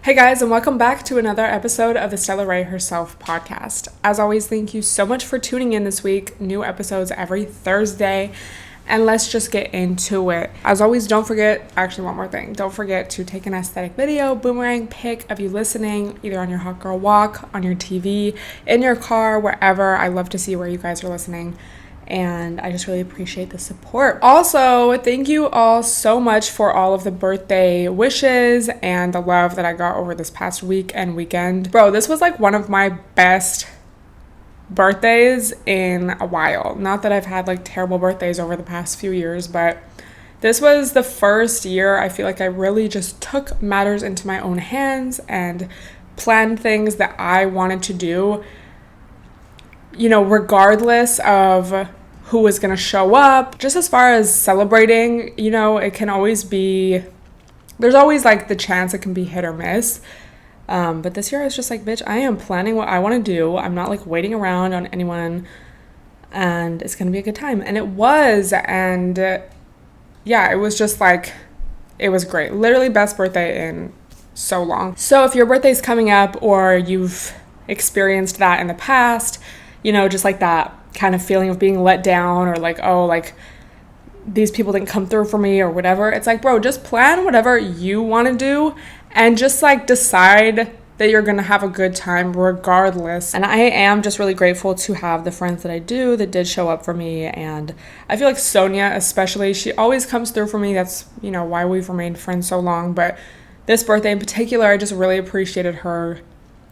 Hey guys, and welcome back to another episode of the Stella Herself podcast. As always, thank you so much for tuning in this week. New episodes every Thursday, and let's just get into it. As always, don't forget, actually one more thing, don't forget to take an aesthetic video, boomerang pic of you listening, either on your hot girl walk, on your TV, in your car, wherever. I love to see where you guys are listening. And I just really appreciate the support. Also, thank you all so much for all of the birthday wishes and the love that I got over this past week and weekend. Bro, this was like one of my best birthdays in a while. Not that I've had like terrible birthdays over the past few years, but this was the first year I feel like I really just took matters into my own hands and planned things that I wanted to do, you know, regardless of who was going to show up. Just as far as celebrating, you know, it can always be, there's always like the chance it can be hit or miss. But this year I was just like, bitch, I am planning what I want to do. I'm not like waiting around on anyone, and it's going to be a good time. And it was, and yeah, it was just like, it was great. Literally best birthday in so long. So if your birthday's coming up or you've experienced that in the past, you know, just like that kind of feeling of being let down or like, oh, like these people didn't come through for me or whatever. It's like, bro, just plan whatever you want to do and just like decide that you're going to have a good time regardless. And I am just really grateful to have the friends that I do that did show up for me. And I feel like Sonia especially, she always comes through for me. That's, you know, why we've remained friends so long. But this birthday in particular, I just really appreciated her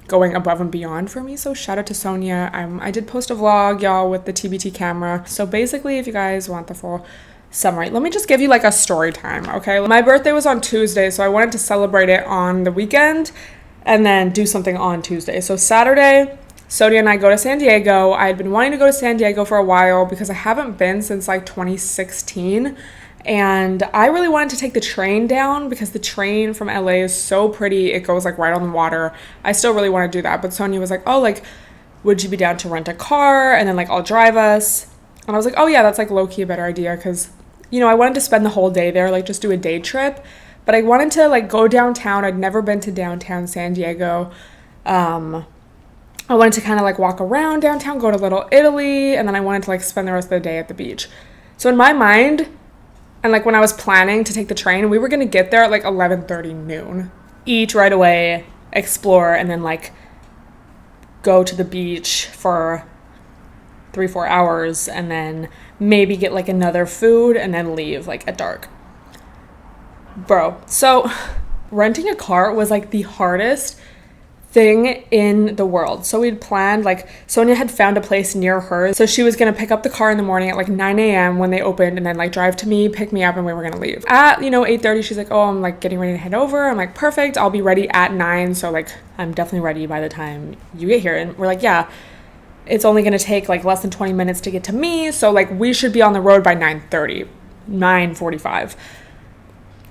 going above and beyond for me. So shout out to Sonia. I did post a vlog, y'all, with the TBT camera. So basically, if you guys want the full summary, let me just give you like a story time, okay? My birthday was on Tuesday, so I wanted to celebrate it on the weekend and then do something on Tuesday. So Saturday, Sonia and I go to San Diego. I had been wanting to go to San Diego for a while because I haven't been since like 2016. And I really wanted to take the train down because the train from LA is so pretty. It goes like right on the water. I still really want to do that. But Sonia was like, oh, like, would you be down to rent a car? And then like, I'll drive us. And I was like, oh yeah, that's like low-key a better idea. Because, you know, I wanted to spend the whole day there, like just do a day trip. But I wanted to like go downtown. I'd never been to downtown San Diego. I wanted to kind of like walk around downtown, go to Little Italy. And then I wanted to like spend the rest of the day at the beach. So in my mind, and like when I was planning to take the train, we were going to get there at like 11:30 noon. Eat right away, explore, and then like go to the beach for 3-4 hours and then maybe get like another food and then leave like at dark. Bro, so renting a car was like the hardest thing in the world. So we'd planned, like Sonia had found a place near her, so she was gonna pick up the car in the morning at like 9 a.m. when they opened and then like drive to me, pick me up, and we were gonna leave at, you know, 8:30. She's like, oh, I'm like getting ready to head over. I'm like, perfect, I'll be ready at 9, so like I'm definitely ready by the time you get here. And we're like, yeah, it's only gonna take like less than 20 minutes to get to me, so like we should be on the road by 9:30, 9:45.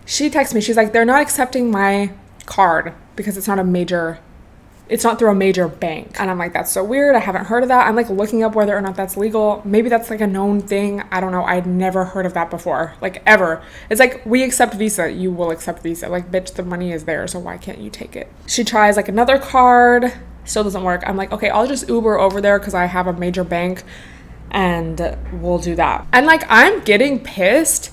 She texts me, she's like, they're not accepting my card because it's not through a major bank. And I'm like, that's so weird. I haven't heard of that. I'm like looking up whether or not that's legal. Maybe that's like a known thing. I don't know. I'd never heard of that before, like ever. It's like, we accept Visa. You will accept Visa. Like, bitch, the money is there, so why can't you take it? She tries like another card. Still doesn't work. I'm like, okay, I'll just Uber over there because I have a major bank and we'll do that. And like, I'm getting pissed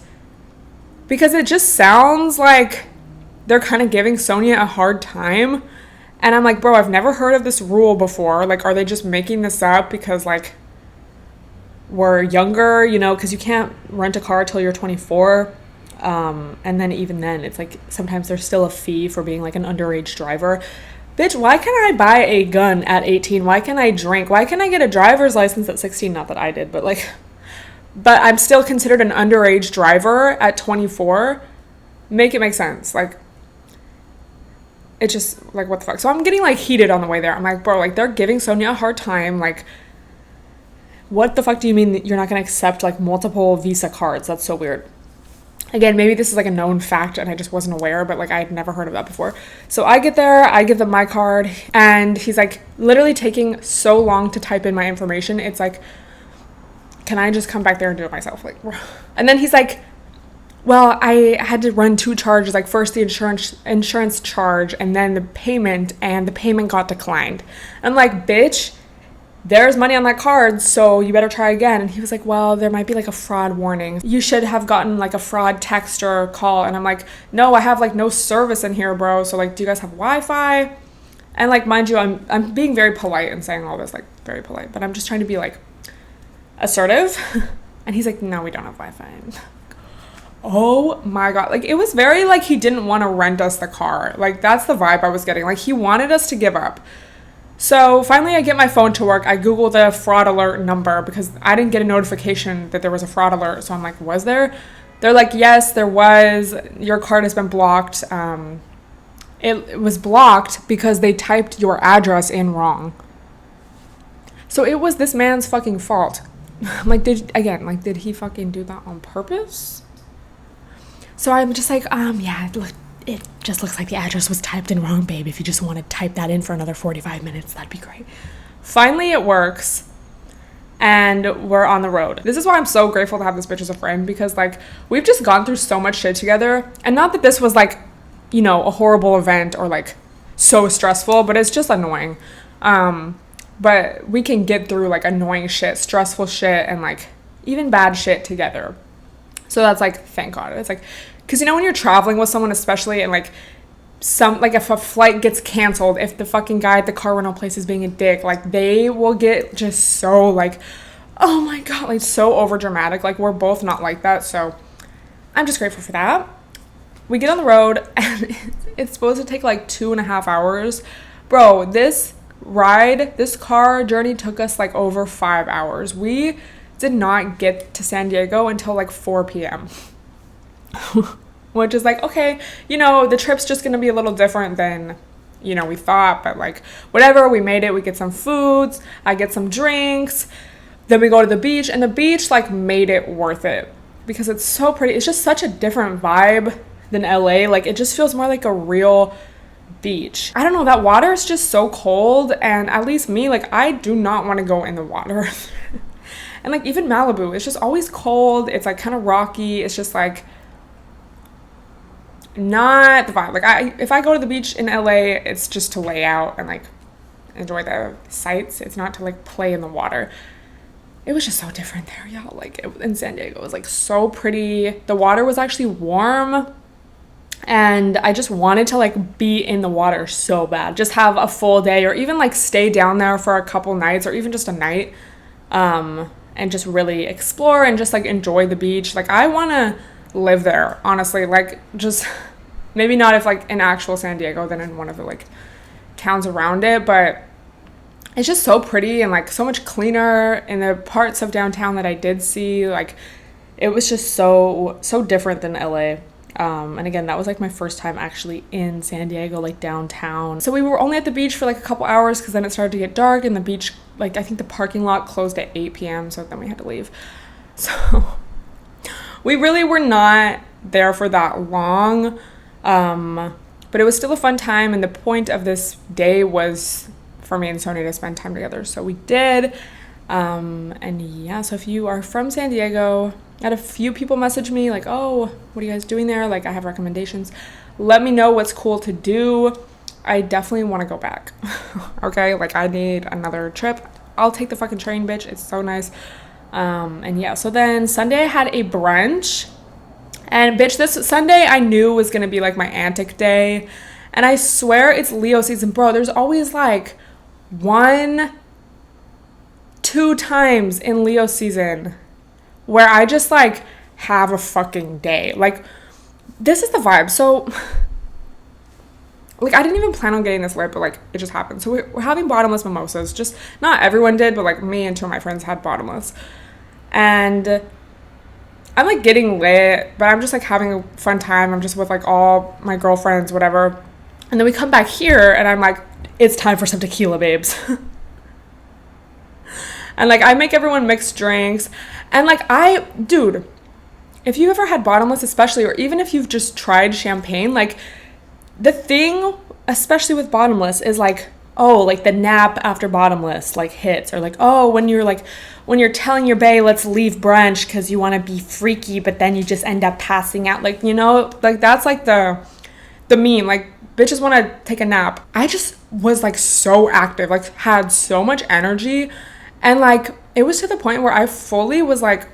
because it just sounds like they're kind of giving Sonia a hard time. And I'm like, bro, I've never heard of this rule before. Like, are they just making this up because, like, we're younger, you know, because you can't rent a car till you're 24. And then even then, it's like sometimes there's still a fee for being, like, an underage driver. Bitch, why can't I buy a gun at 18? Why can't I drink? Why can't I get a driver's license at 16? Not that I did, but, like, but I'm still considered an underage driver at 24. Make it make sense. Like, it's just like, what the fuck? So I'm getting like heated on the way there. I'm like, bro, like they're giving Sonia a hard time. Like, what the fuck do you mean that you're not going to accept like multiple Visa cards? That's so weird. Again, maybe this is like a known fact and I just wasn't aware, but like I had never heard of that before. So I get there, I give them my card, and he's like literally taking so long to type in my information. It's like, can I just come back there and do it myself? Like, and then he's like, well, I had to run 2 charges, like first the insurance charge and then the payment, and the payment got declined. I'm like, bitch, there's money on that card, so you better try again. And he was like, well, there might be like a fraud warning. You should have gotten like a fraud text or call. And I'm like, no, I have like no service in here, bro. So like, do you guys have Wi-Fi? And like, mind you, I'm being very polite and saying all this, like very polite, but I'm just trying to be like assertive. And he's like, no, we don't have Wi-Fi. Oh my God. Like, it was very like he didn't want to rent us the car. Like, that's the vibe I was getting. Like, he wanted us to give up. So finally I get my phone to work. I Google the fraud alert number because I didn't get a notification that there was a fraud alert. So I'm like, was there? They're like, yes, there was. Your card has been blocked. It was blocked because they typed your address in wrong. So it was this man's fucking fault. Like, did he fucking do that on purpose? So I'm just like, yeah, look, it just looks like the address was typed in wrong, babe. If you just want to type that in for another 45 minutes, that'd be great. Finally, it works, and we're on the road. This is why I'm so grateful to have this bitch as a friend, because, like, we've just gone through so much shit together, and not that this was, like, you know, a horrible event or, like, so stressful, but it's just annoying. But we can get through, like, annoying shit, stressful shit, and, like, even bad shit together. So that's, like, thank God. It's, like, because, you know, when you're traveling with someone, especially, and, like, if a flight gets canceled, if the fucking guy at the car rental place is being a dick, like, they will get just so, like, oh my God, like, so over dramatic. Like, we're both not like that, so I'm just grateful for that. We get on the road, and it's supposed to take, like, 2.5 hours. Bro, this car journey took us, like, over 5 hours. We did not get to San Diego until, like, 4 p.m., which is like, okay, you know, the trip's just gonna be a little different than, you know, we thought, but like, whatever, we made it. We get some foods, I get some drinks, then we go to the beach, and the beach, like, made it worth it because it's so pretty. It's just such a different vibe than LA. Like, it just feels more like a real beach. I don't know, that water is just so cold, and at least me, like, I do not want to go in the water. And like, even Malibu, it's just always cold. It's like kind of rocky. It's just like not the vibe. Like, if I go to the beach in LA, it's just to lay out and like enjoy the sights. It's not to like play in the water. It was just so different there, y'all. Like, in San Diego, it was like so pretty. The water was actually warm, and I just wanted to like be in the water so bad. Just have a full day, or even like stay down there for a couple nights, or even just a night, and just really explore and just like enjoy the beach. Like, I want to live there, honestly. Like, just maybe not if like in actual San Diego, then in one of the like towns around it, but it's just so pretty and like so much cleaner in the parts of downtown that I did see. Like, it was just so different than LA. And again, that was like my first time actually in San Diego, like downtown. So we were only at the beach for like a couple hours because then it started to get dark, and the beach, like, I think the parking lot closed at 8 p.m. So then we had to leave. So we really were not there for that long. But it was still a fun time. And the point of this day was for me and Sonia to spend time together. So we did. And yeah, so if you are from San Diego, I had a few people message me like, oh, what are you guys doing there? Like, I have recommendations. Let me know what's cool to do. I definitely want to go back. Okay, like, I need another trip. I'll take the fucking train, bitch. It's so nice. And yeah, so then Sunday I had a brunch. And bitch, this Sunday I knew was gonna be like my antic day. And I swear it's Leo season, bro. There's always like 1-2 times in Leo season where I just like have a fucking day. Like, this is the vibe. So like, I didn't even plan on getting this lit, but like, it just happened. So we're having bottomless mimosas. Just, not everyone did, but like me and 2 of my friends had bottomless. And I'm like getting lit, but I'm just like having a fun time. I'm just with like all my girlfriends, whatever. And then we come back here and I'm like, it's time for some tequila, babes. And like, I make everyone mixed drinks. And like, dude, if you ever had bottomless, especially, or even if you've just tried champagne, like, the thing, especially with bottomless, is like oh, like the nap after bottomless like hits, or like, oh, when you're telling your bae let's leave brunch because you want to be freaky, but then you just end up passing out, like, you know, like that's like the meme, like bitches want to take a nap. I just was like so active, like had so much energy, and like it was to the point where I fully was like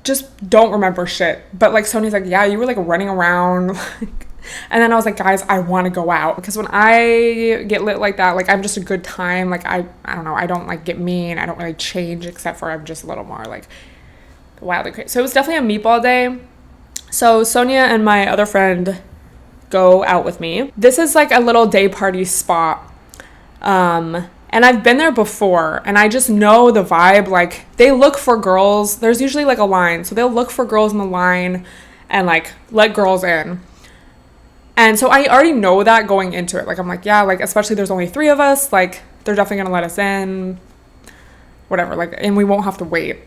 just don't remember shit. But like Sonia's like, yeah, you were like running around like, and then I was like, guys, I want to go out, because when I get lit like that, like I'm just a good time, like I don't know, I don't like get mean, I don't really change, except for I'm just a little more like wildly crazy. So it was definitely a meatball day. So Sonia and my other friend go out with me. This is like a little day party spot, and I've been there before, and I just know the vibe. Like they look for girls, there's usually like a line, so they'll look for girls in the line and like let girls in. And so I already know that going into it. Like I'm like, yeah, like especially there's only 3 of us, like they're definitely gonna let us in, whatever, like, and we won't have to wait.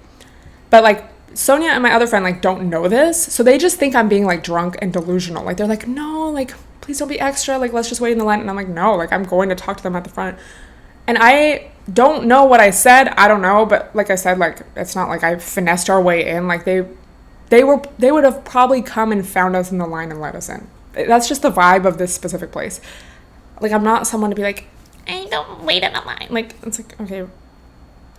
But like Sonia and my other friend like don't know this, so they just think I'm being like drunk and delusional. Like they're like, no, like please don't be extra, like let's just wait in the line. And I'm like, no, like I'm going to talk to them at the front. And I don't know what I said, I don't know, but like I said, like it's not like I finessed our way in. Like they would have probably come and found us in the line and let us in. That's just the vibe of this specific place. Like I'm not someone to be like, I don't wait in the line. Like it's like, okay,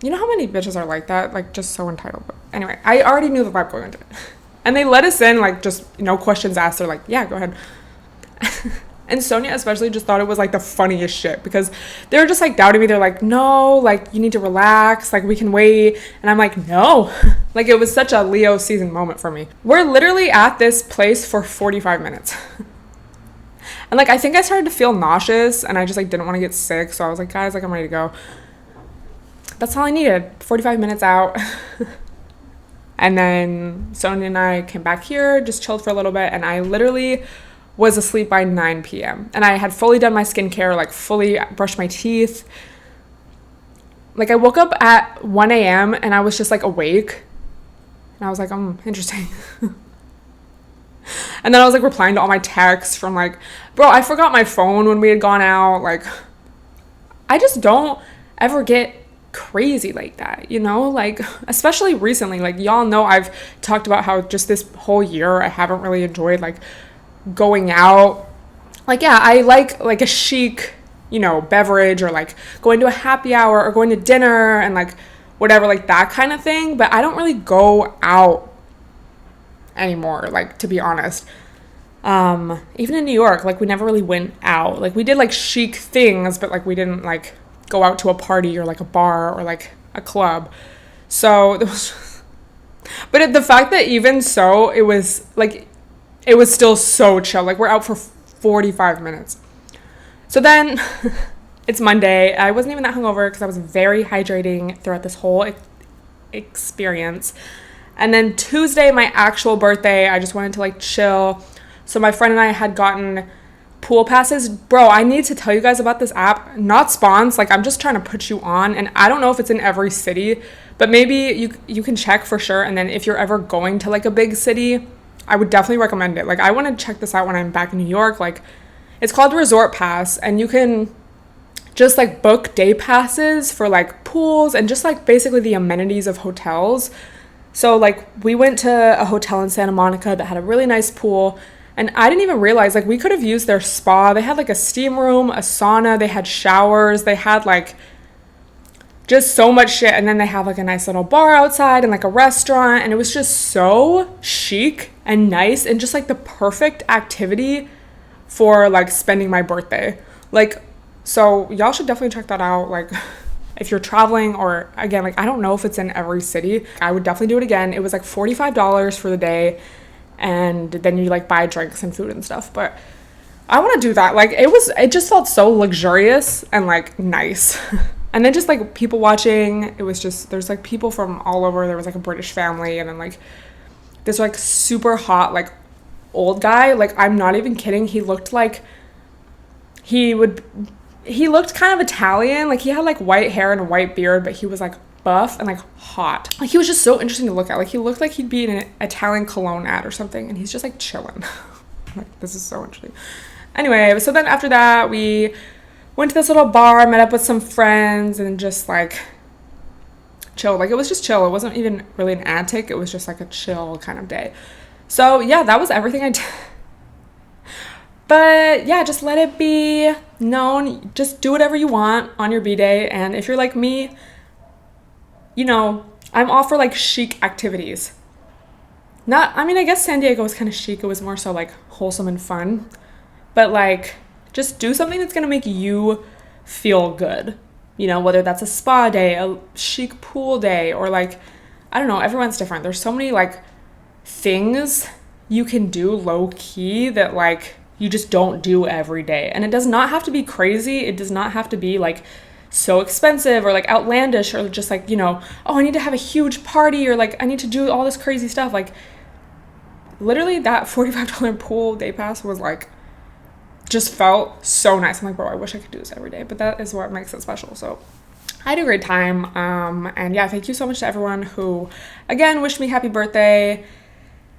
you know how many bitches are like that? Like just so entitled. But anyway, I already knew the vibe going into it. And they let us in, like just no questions asked. They're like, yeah, go ahead. And Sonia especially just thought it was like the funniest shit, because they were just like doubting me. They're like, no, like you need to relax, like we can wait. And I'm like, no. Like it was such a Leo season moment for me. We're literally at this place for 45 minutes. And like I think I started to feel nauseous, and I just like didn't want to get sick, so I was like, guys, like I'm ready to go. That's all I needed. 45 minutes out. And then Sonia and I came back here, just chilled for a little bit, and I literally was asleep by 9 p.m. And I had fully done my skincare, like fully brushed my teeth. Like I woke up at 1 a.m. and I was just like awake. And I was like, interesting. And then I was like replying to all my texts from like, bro, I forgot my phone when we had gone out. Like I just don't ever get crazy like that, you know, like especially recently. Like y'all know I've talked about how just this whole year I haven't really enjoyed like going out. Like yeah, I like a chic, you know, beverage, or like going to a happy hour or going to dinner and like whatever, like that kind of thing, but I don't really go out anymore, like to be honest. Even in New York, like we never really went out. Like we did like chic things, but like we didn't like go out to a party or like a bar or like a club. So there was but the fact that even so it was still so chill. Like we're out for 45 minutes. So then it's Monday. I wasn't even that hungover because I was very hydrating throughout this whole experience. And then Tuesday, my actual birthday, I just wanted to like chill. So my friend and I had gotten pool passes. Bro, I need to tell you guys about this app. Not spons, like I'm just trying to put you on. And I don't know if it's in every city, but maybe you can check for sure. And then if you're ever going to like a big city, I would definitely recommend it. Like I want to check this out when I'm back in New York. Like it's called Resort Pass, and you can just like book day passes for like pools and just like basically the amenities of hotels. So like we went to a hotel in Santa Monica that had a really nice pool, and I didn't even realize like we could have used their spa. They had like a steam room, a sauna, they had showers, they had like just so much shit. And then they have like a nice little bar outside and like a restaurant, and it was just so chic and nice and just like the perfect activity for like spending my birthday. Like, so y'all should definitely check that out. Like if you're traveling, or again, like I don't know if it's in every city. I would definitely do it again. It was like $45 for the day, and then you like buy drinks and food and stuff. But I want to do that. Like it just felt so luxurious and like nice. And then just like people watching, it was just, there's like people from all over. There was like a British family, and then like this like super hot like old guy. Like I'm not even kidding, he looked like he looked kind of Italian. Like he had like white hair and a white beard, but he was like buff and like hot. Like he was just so interesting to look at. Like he looked like he'd be in an Italian cologne ad or something, and he's just like chilling. Like this is so interesting. Anyway, so then after that we went to this little bar, met up with some friends, and just like chill. Like, it was just chill. It wasn't even really an antic. It was just like a chill kind of day. So yeah, that was everything I did. But yeah, just let it be known. Just do whatever you want on your B-day. And if you're like me, you know, I'm all for like chic activities. I guess San Diego was kind of chic. It was more so like wholesome and fun. But like, just do something that's going to make you feel good. You know, whether that's a spa day, a chic pool day, or like, I don't know, everyone's different. There's so many like things you can do low key that like you just don't do every day. And it does not have to be crazy. It does not have to be like so expensive or like outlandish or just like, you know, oh, I need to have a huge party or like I need to do all this crazy stuff. Like, literally that $45 pool day pass was like, just felt so nice. I'm like, bro, I wish I could do this every day, but that is what makes it special. So I had a great time. And yeah, thank you so much to everyone who, again, wished me happy birthday.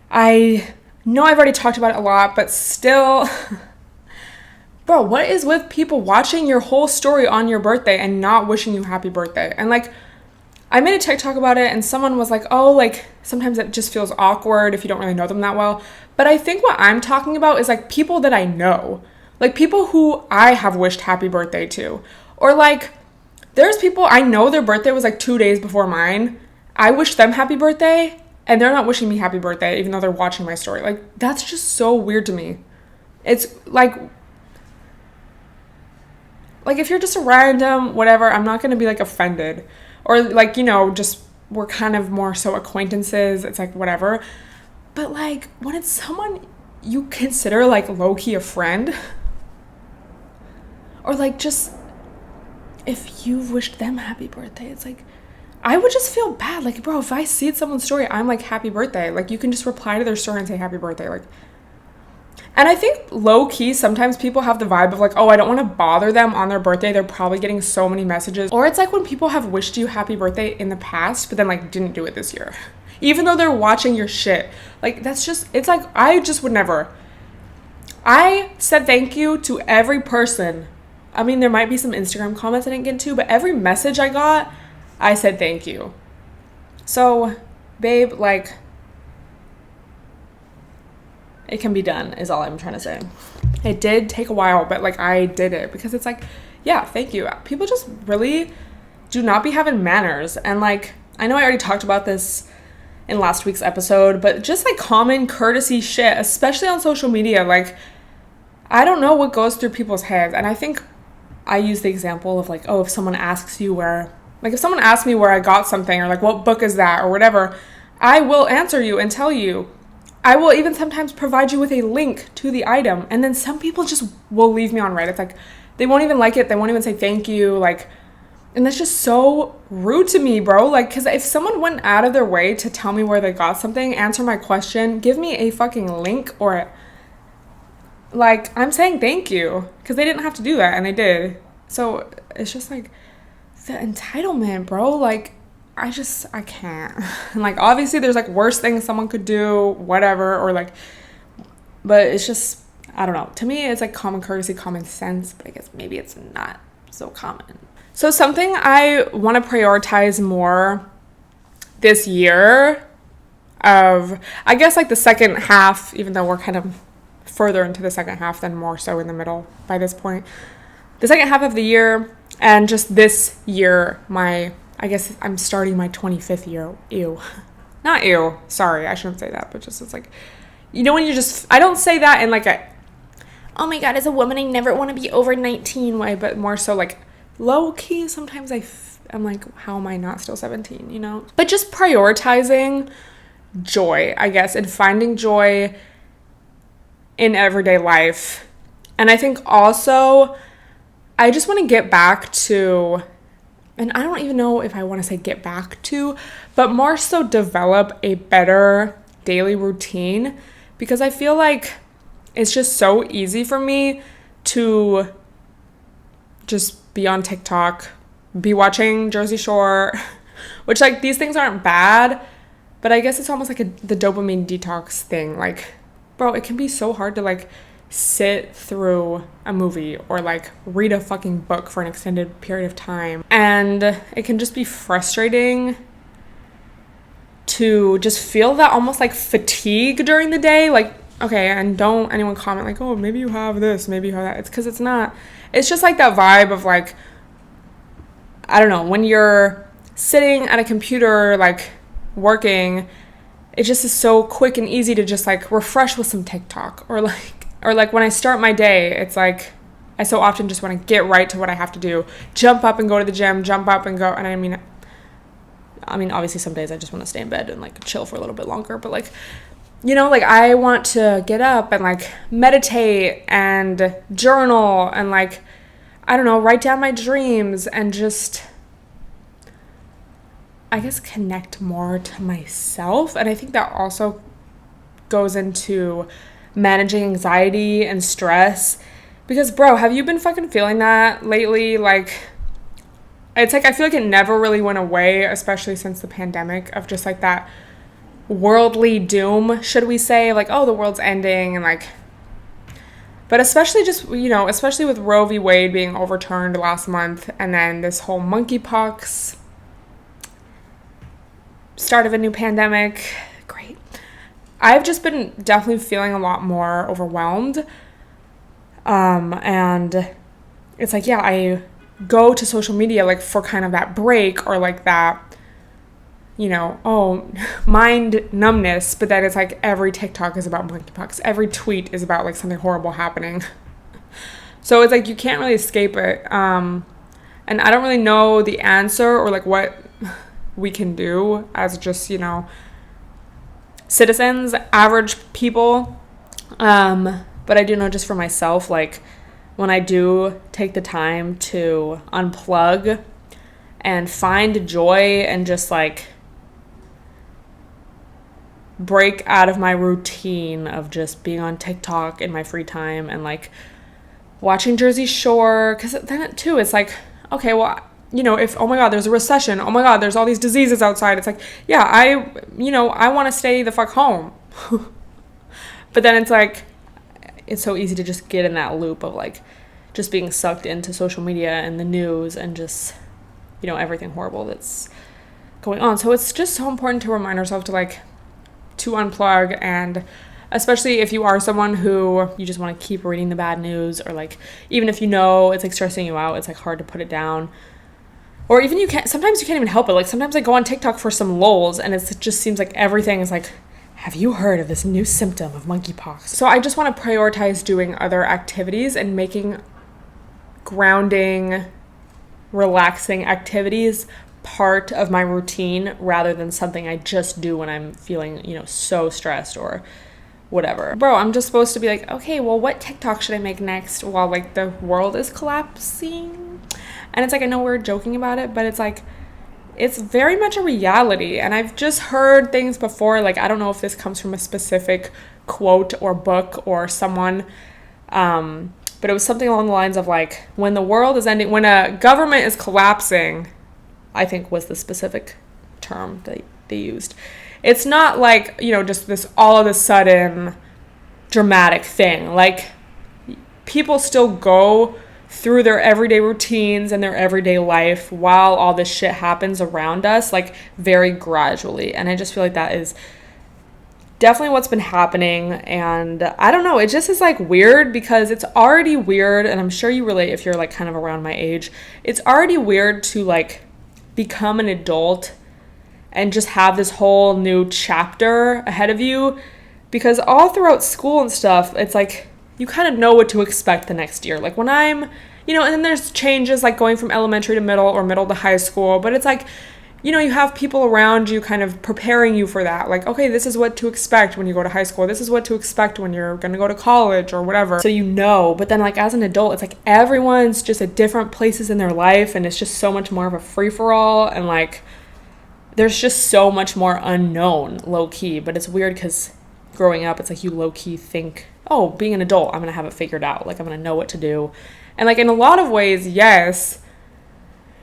I know I've already talked about it a lot, but still, bro, what is with people watching your whole story on your birthday and not wishing you happy birthday? And like, I made a TikTok about it and someone was like, oh, like sometimes it just feels awkward if you don't really know them that well. But I think what I'm talking about is like people that I know, like people who I have wished happy birthday to, or like there's people I know their birthday was like 2 days before mine. I wish them happy birthday and they're not wishing me happy birthday, even though they're watching my story. Like, that's just so weird to me. It's like if you're just a random whatever, I'm not going to be like offended. Or like, you know, just we're kind of more so acquaintances. It's like whatever. But like when it's someone you consider like low-key a friend, or like just if you've wished them happy birthday, it's like I would just feel bad. Like, bro, if I see it someone's story, I'm like, happy birthday. Like, you can just reply to their story and say happy birthday. Like, and I think low-key, sometimes people have the vibe of like, oh, I don't want to bother them on their birthday. They're probably getting so many messages. Or it's like when people have wished you happy birthday in the past, but then like didn't do it this year. Even though they're watching your shit. Like, that's just, it's like, I just would never. I said thank you to every person. I mean, there might be some Instagram comments I didn't get to, but every message I got, I said thank you. So, babe, like, it can be done is all I'm trying to say. It did take a while, but like I did it because it's like, yeah, thank you. People just really do not be having manners. And like, I know I already talked about this in last week's episode, but just like common courtesy shit, especially on social media, like I don't know what goes through people's heads. And I think I use the example of like, oh, if someone asks you where, like if someone asks me where I got something or like what book is that or whatever, I will answer you and tell you. I will even sometimes provide you with a link to the item. And then some people just will leave me on red. It's like, they won't even like it. They won't even say thank you. Like, and that's just so rude to me, bro. Like, because if someone went out of their way to tell me where they got something, answer my question, give me a fucking link or like, I'm saying thank you because they didn't have to do that and they did. So it's just like the entitlement, bro. Like, I can't. And like, obviously there's like worse things someone could do, whatever, or like, but it's just, I don't know. To me, it's like common courtesy, common sense, but I guess maybe it's not so common. So something I want to prioritize more this year of, I guess like the second half, even though we're kind of further into the second half than more so in the middle by this point. The second half of the year and just this year, I guess I'm starting my 25th year. Ew. Not ew. Sorry, I shouldn't say that. But just, it's like, you know when you just, I don't say that in like a, oh my God, as a woman, I never want to be over 19 way, but more so like low key. Sometimes I'm like, how am I not still 17, you know? But just prioritizing joy, I guess, and finding joy in everyday life. And I think also, I just want to get back to, and I don't even know if I want to say get back to, but more so develop a better daily routine, because I feel like it's just so easy for me to just be on TikTok, be watching Jersey Shore, which like these things aren't bad, but I guess it's almost like the dopamine detox thing. Like, bro, it can be so hard to like sit through a movie or like read a fucking book for an extended period of time. And it can just be frustrating to just feel that almost like fatigue during the day. Like, okay, and don't anyone comment like, oh, maybe you have this, maybe you have that. It's because it's not. It's just like that vibe of like, I don't know, when you're sitting at a computer like working, it just is so quick and easy to just like refresh with some TikTok or like when I start my day, it's like I so often just want to get right to what I have to do, jump up and go to the gym, jump up and go. And I mean obviously some days I just want to stay in bed and like chill for a little bit longer, but like, you know, like I want to get up and like meditate and journal and like, I don't know, write down my dreams and just, I guess, connect more to myself. And I think that also goes into managing anxiety and stress, because bro, have you been fucking feeling that lately? Like, it's like I feel like it never really went away, especially since the pandemic, of just like that worldly doom, should we say, like, oh, the world's ending, and like, but especially just, you know, especially with Roe v. Wade being overturned last month, and then this whole monkeypox, start of a new pandemic. Great. I've just been definitely feeling a lot more overwhelmed. And it's like, yeah, I go to social media like for kind of that break or like that, you know, oh, mind numbness, but then it's like every TikTok is about monkeypox. Every tweet is about like something horrible happening. So it's like you can't really escape it. And I don't really know the answer or like what we can do as just, you know, citizens, average people. But I do know just for myself, like when I do take the time to unplug and find joy and just like break out of my routine of just being on TikTok in my free time and like watching Jersey Shore, because then too it's like, okay, well, you know, if, oh my God, there's a recession, oh my God, there's all these diseases outside, it's like, yeah, I want to stay the fuck home. But then it's like, it's so easy to just get in that loop of like just being sucked into social media and the news and just, you know, everything horrible that's going on. So it's just so important to remind ourselves to unplug, and especially if you are someone who you just want to keep reading the bad news, or like even if you know it's like stressing you out, it's like hard to put it down, or even sometimes you can't even help it. Like sometimes I go on TikTok for some lulz and it just seems like everything is like, have you heard of this new symptom of monkeypox? So I just want to prioritize doing other activities and making grounding, relaxing activities part of my routine rather than something I just do when I'm feeling, you know, so stressed or whatever. Bro, I'm just supposed to be like, okay, well, what TikTok should I make next while like the world is collapsing? And it's like, I know we're joking about it, but it's like, it's very much a reality. And I've just heard things before, like, I don't know if this comes from a specific quote or book or someone, but it was something along the lines of like, when the world is ending, when a government is collapsing, I think was the specific term that they used. It's not like, you know, just this all of a sudden dramatic thing. Like, people still go through their everyday routines and their everyday life while all this shit happens around us, like very gradually. And I just feel like that is definitely what's been happening. And I don't know, it just is like weird, because it's already weird, and I'm sure you relate if you're like kind of around my age. It's already weird to like become an adult and just have this whole new chapter ahead of you, because all throughout school and stuff, it's like you kind of know what to expect the next year. Like when I'm, you know, and then there's changes like going from elementary to middle or middle to high school, but it's like, you know, you have people around you kind of preparing you for that. Like, okay, this is what to expect when you go to high school. This is what to expect when you're going to go to college or whatever. So you know, but then like as an adult, it's like everyone's just at different places in their life, and it's just so much more of a free-for-all, and like there's just so much more unknown, low-key. But it's weird because growing up, it's like you low-key think, oh, being an adult, I'm going to have it figured out. Like I'm going to know what to do. And like in a lot of ways, yes,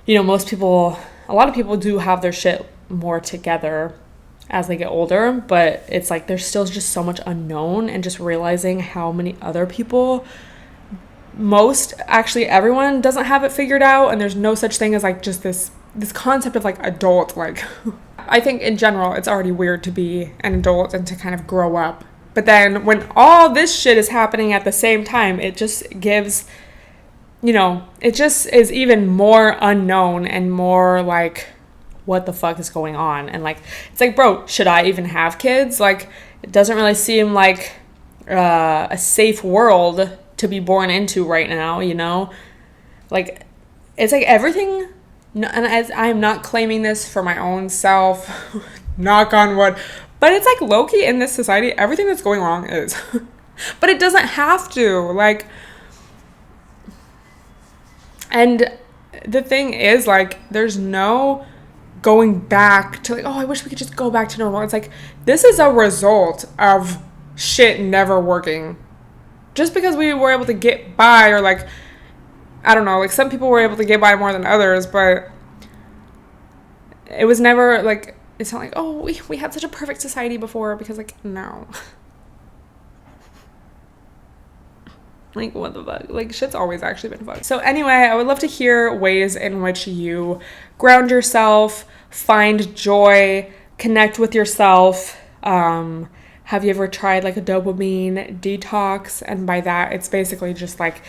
you know, a lot of people do have their shit more together. as they get older, but it's like there's still just so much unknown, and just realizing how many other people, actually everyone doesn't have it figured out, and there's no such thing as like just this concept of like adult. Like I think in general it's already weird to be an adult and to kind of grow up, but then when all this shit is happening at the same time, it just gives, it just is even more unknown and more like, what the fuck is going on? And like, it's like, bro, should I even have kids? Like, it doesn't really seem like a safe world to be born into right now, like, it's like everything, and as I am not claiming this for my own self, knock on wood, but it's like low-key in this society, everything that's going wrong is, but it doesn't have to, like, and the thing is, like, there's no going back to like, oh, I wish we could just go back to normal. It's like, this is a result of shit never working. Just because we were able to get by, or like, I don't know, like some people were able to get by more than others, but it was never like, it's not like, oh, we had such a perfect society before, because like, no. Like, what the fuck? Like, shit's always actually been fun. So anyway, I would love to hear ways in which you ground yourself, find joy, connect with yourself. Have you ever tried like a dopamine detox? And by that, it's basically just like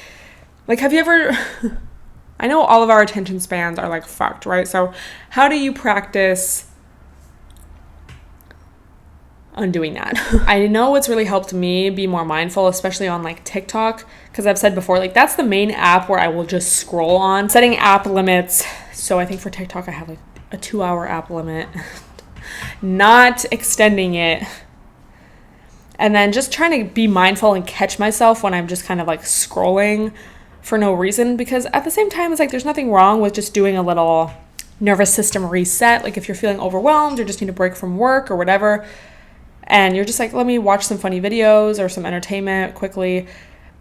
have you ever, I know all of our attention spans are like fucked, right? So how do you practice undoing that? I know it's really helped me be more mindful, especially on like TikTok, because I've said before, like that's the main app where I will just scroll on. Setting app limits. So I think for TikTok I have like a 2-hour app limit, not extending it, and then just trying to be mindful and catch myself when I'm just kind of like scrolling for no reason, because at the same time it's like there's nothing wrong with just doing a little nervous system reset. Like if you're feeling overwhelmed or just need a break from work or whatever, and you're just like, let me watch some funny videos or some entertainment quickly.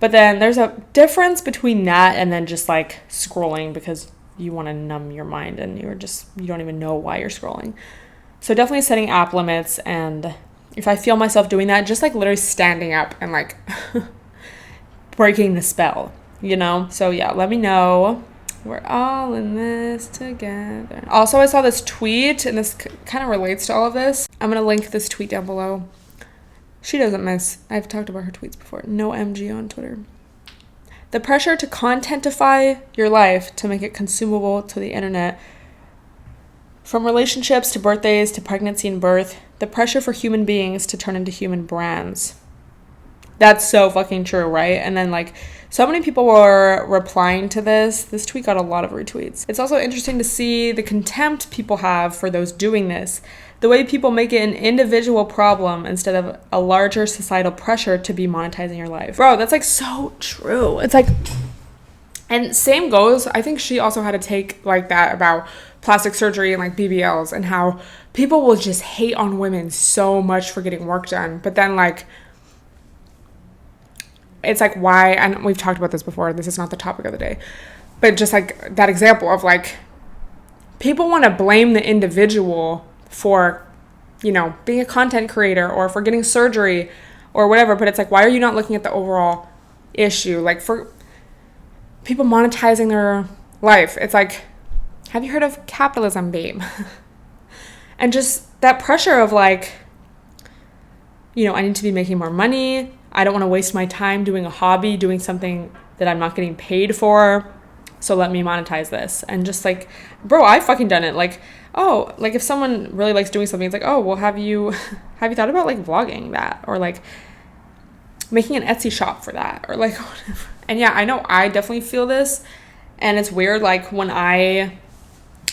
But then there's a difference between that and then just like scrolling because you want to numb your mind and you don't even know why you're scrolling. So definitely setting app limits. And if I feel myself doing that, just like literally standing up and like breaking the spell, So yeah, let me know. We're all in this together. Also, I saw this tweet, and this kind of relates to all of this. I'm going to link this tweet down below. She doesn't miss. I've talked about her tweets before. No MG on Twitter. The pressure to contentify your life to make it consumable to the internet. From relationships to birthdays to pregnancy and birth. The pressure for human beings to turn into human brands. That's so fucking true, right? And then like so many people were replying to this. This tweet got a lot of retweets. It's also interesting to see the contempt people have for those doing this. The way people make it an individual problem instead of a larger societal pressure to be monetizing your life. Bro, that's like so true. It's like, and same goes, I think she also had a take like that about plastic surgery and like BBLs and how people will just hate on women so much for getting work done. But then like, it's like why, and we've talked about this before, this is not the topic of the day, but just like that example of like, people want to blame the individual for, being a content creator or for getting surgery or whatever, but it's like, why are you not looking at the overall issue? Like for people monetizing their life, it's like, have you heard of capitalism, babe? And just that pressure of like, I need to be making more money. I don't want to waste my time doing a hobby, doing something that I'm not getting paid for. So let me monetize this. And just like, bro, I fucking done it. Like, oh, like if someone really likes doing something, it's like, oh, well, have you thought about like vlogging that or like making an Etsy shop for that or like whatever. And yeah, I know I definitely feel this. And it's weird. Like when I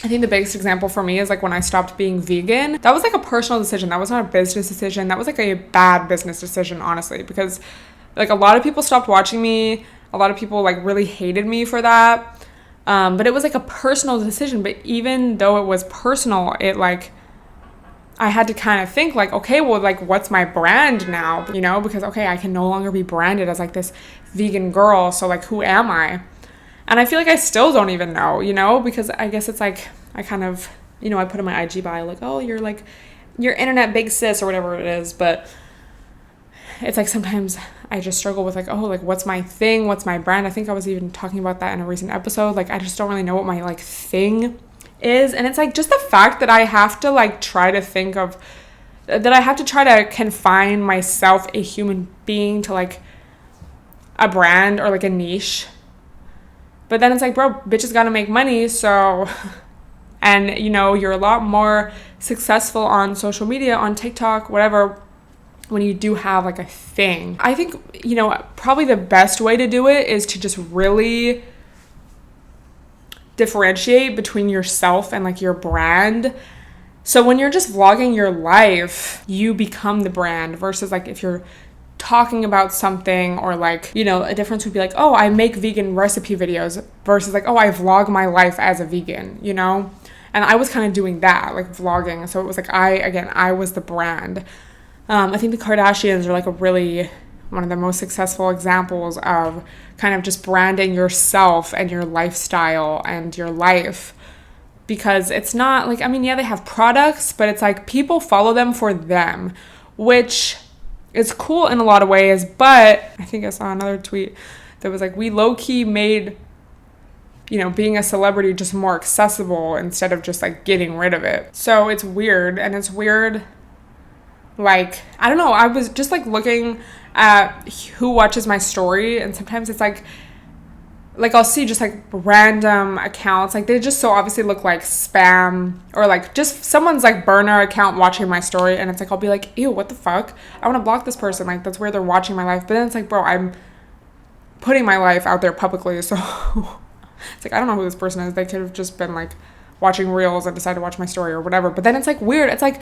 think the biggest example for me is like when I stopped being vegan. That was like a personal decision. That was not a business decision. That was like a bad business decision, honestly, because like a lot of people stopped watching me. A lot of people like really hated me for that. But it was like a personal decision. But even though it was personal, it like, I had to kind of think like, okay, well, like what's my brand now? Because okay, I can no longer be branded as like this vegan girl. So like, who am I? And I feel like I still don't even know, because I guess it's like, I kind of, I put in my IG bio like, oh, you're like your internet big sis or whatever it is. But it's like sometimes I just struggle with like, oh, like what's my thing? What's my brand? I think I was even talking about that in a recent episode. Like I just don't really know what my like thing is. And it's like just the fact that I have to like try to think of, that I have to try to confine myself, a human being, to like a brand or like a niche. But then it's like, bro, bitches gotta make money. So, and you know, you're a lot more successful on social media, on TikTok, whatever, when you do have like a thing. I think, you know, probably the best way to do it is to just really differentiate between yourself and like your brand. So when you're just vlogging your life, you become the brand, versus like if you're talking about something, or like, you know, a difference would be like, oh, I make vegan recipe videos, versus like, oh, I vlog my life as a vegan, you know? And I was kind of doing that, like vlogging. So it was like, I was the brand. I think the Kardashians are like one of the most successful examples of kind of just branding yourself and your lifestyle and your life. Because it's not like, I mean, yeah, they have products, but it's like people follow them for them, which is cool in a lot of ways. But I think I saw another tweet that was like, we low-key made, you know, being a celebrity just more accessible instead of just like getting rid of it. So it's weird. And it's weird, like, I don't know, I was just like looking at who watches my story, and sometimes it's like I'll see just like random accounts, like they just so obviously look like spam, or like just someone's like burner account watching my story, and it's like I'll be like, ew, what the fuck, I want to block this person, like that's where they're watching my life. But then it's like, bro, I'm putting my life out there publicly, so it's like I don't know who this person is. They could have just been like watching reels and decided to watch my story or whatever. But then it's like weird. It's like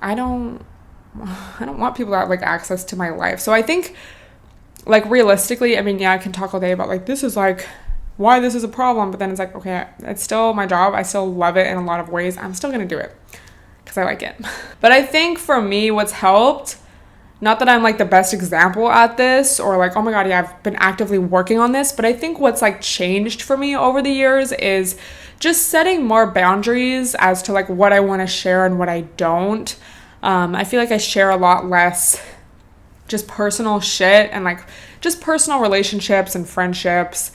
I don't want people to have like access to my life. So I think, like, realistically, I mean, yeah, I can talk all day about like, this is like why this is a problem, but then it's like, okay, it's still my job. I still love it in a lot of ways. I'm still gonna do it because I like it. But I think for me, what's helped, not that I'm like the best example at this, or like, oh my god, yeah, I've been actively working on this, but I think what's like changed for me over the years is just setting more boundaries as to like what I want to share and what I don't. I feel like I share a lot less just personal shit and like just personal relationships and friendships,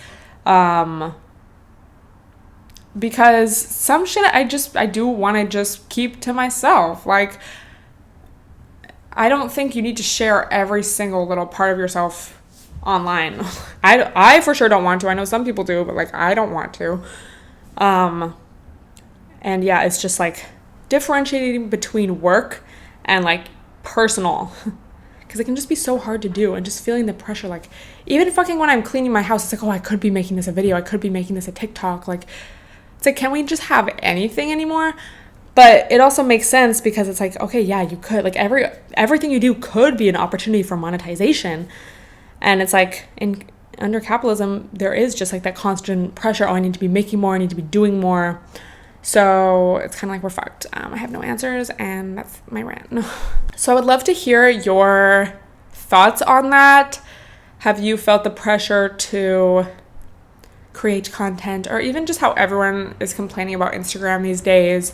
because some shit I do want to just keep to myself. Like, I don't think you need to share every single little part of yourself online. I for sure don't want to. I know some people do, but like I don't want to. And yeah, it's just like differentiating between work and like personal, because it can just be so hard to do, and just feeling the pressure. Like even fucking when I'm cleaning my house, it's like, oh, I could be making this a video, I could be making this a TikTok. Like it's like, can we just have anything anymore? But it also makes sense because it's like, okay, yeah, you could, like everything you do could be an opportunity for monetization. And it's like under capitalism, there is just like that constant pressure. Oh, I need to be making more, I need to be doing more. So it's kind of like we're fucked. I have no answers, and that's my rant. So I would love to hear your thoughts on that. Have you felt the pressure to create content, or even just how everyone is complaining about Instagram these days?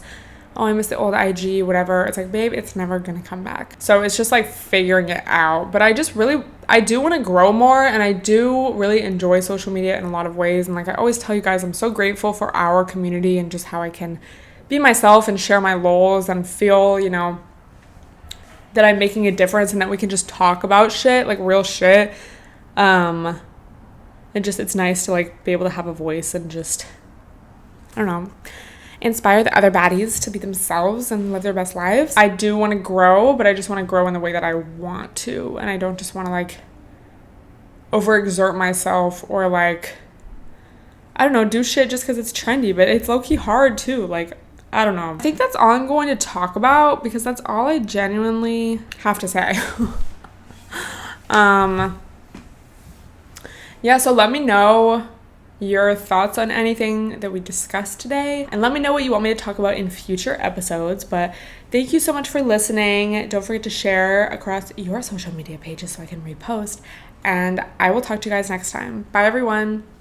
Oh, I miss the old IG, whatever. It's like, babe, it's never gonna come back. So it's just like figuring it out. But I do want to grow more, and I do really enjoy social media in a lot of ways. And like I always tell you guys, I'm so grateful for our community and just how I can be myself and share my lols and feel, you know, that I'm making a difference, and that we can just talk about shit, like real shit. And just, it's nice to like be able to have a voice and just, I don't know, inspire the other baddies to be themselves and live their best lives. I do want to grow, but I just want to grow in the way that I want to, and I don't just want to like overexert myself, or like, I don't know, do shit just because it's trendy. But it's low-key hard too. Like, I don't know. I think that's all I'm going to talk about, because that's all I genuinely have to say. Yeah, so let me know your thoughts on anything that we discussed today, and let me know what you want me to talk about in future episodes. But thank you so much for listening. Don't forget to share across your social media pages so I can repost, and I will talk to you guys next time. Bye everyone.